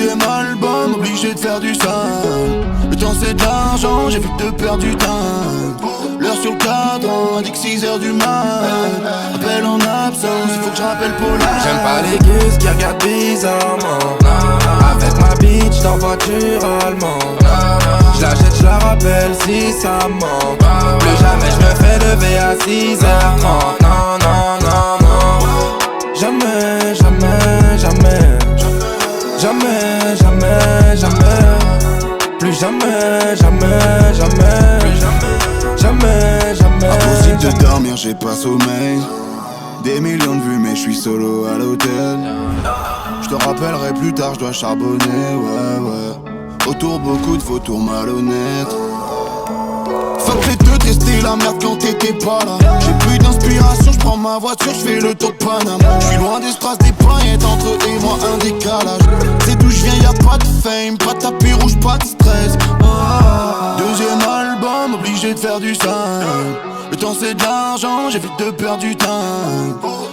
Deuxième album, obligé de faire du sale. Le temps c'est de l'argent, j'évite de perdre du temps. L'heure sur le cadran, indique 6h du mat. Appel en absence, il faut que je rappelle Paula. J'aime pas les gus qui regardent bizarrement. Avec ma bitch dans voiture allemande. J'la jette, j'la rappelle si ça manque. Plus jamais j'me fais lever à 6h30. Non, non, non, non. Jamais, jamais, jamais. Jamais, jamais, jamais. Plus jamais, jamais, jamais. Jamais, jamais. Impossible de dormir, j'ai pas sommeil. Des millions de vues mais je suis solo à l'hôtel. Je te rappellerai plus tard, je dois charbonner, ouais, ouais. Autour beaucoup de vautours malhonnêtes. Fuck les deux, tester la merde quand t'étais pas là. J'ai plus d'inspiration, j'prends ma voiture, j'fais le tour de Paname. J'suis loin des strass, des paillettes, entre eux et moi un décalage. C'est d'où j'viens, y'a pas de fame, pas de tapis rouge, pas de stress. Deuxième album, obligé de faire du sale. Le temps c'est de l'argent, j'évite de perdre du temps.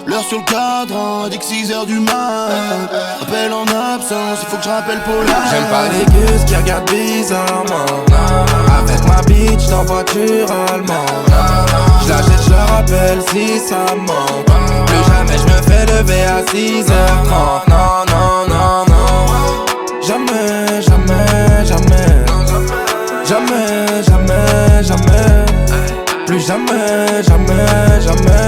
L'heure sur le cadran, indique 6h du mat. Appel en absence, il faut que je rappelle Paula. J'aime pas les gus qui regardent bizarrement. Avec ma bitch dans voiture allemande. J'la jette, j'la rappelle si ça manque. Plus jamais j'me fais lever à 6h30. Non, non, non, non. Jamais, jamais, jamais. Jamais, jamais, jamais. Plus jamais, jamais, jamais.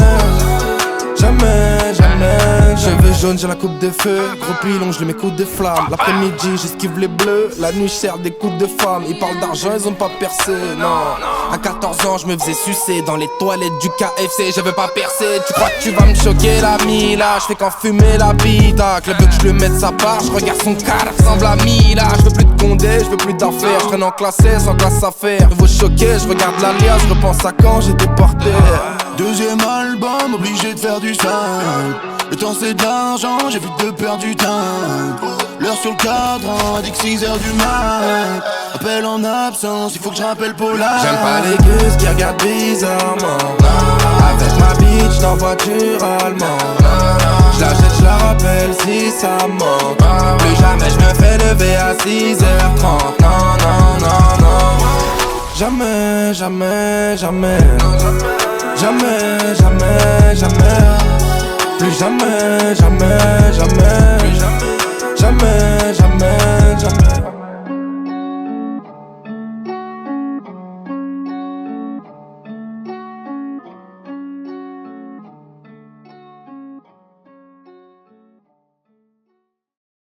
Jamais, jamais. Cheveux jaunes, j'ai la coupe de feu. Gros pilon, je lui mets coups de flamme. L'après-midi, j'esquive les bleus. La nuit, je sers des coups de femmes. Ils parlent d'argent, ils ont pas percé, non. À 14 ans, je me faisais sucer dans les toilettes du KFC. Je veux pas percer. Tu crois que tu vas me choquer, l'ami? Là, je fais qu'enfumer la bita. Que veut que je le mette sa part. Je regarde son car, ressemble à Mila. Je veux plus de condé, je veux plus d'affaires. Je traîne en classe sans classe à faire. Je veux choquer, je regarde l'alias. Je repense à quand j'étais porté. Deuxième album, obligé de faire du sale. Le temps c'est de l'argent, j'évite de perdre du temps. L'heure sur le cadran, indique 6h du mat. Appel en absence, il faut que je rappelle Paula. J'aime pas les gus qui regardent bizarrement. Avec ma bitch dans voiture allemande. J'la jette, j'la rappelle si ça manque. Plus jamais j'me fais lever à 6h30. Non, non, non, non. Jamais, jamais, jamais. Jamais, jamais, jamais. Plus jamais, jamais, jamais. Jamais, jamais, jamais.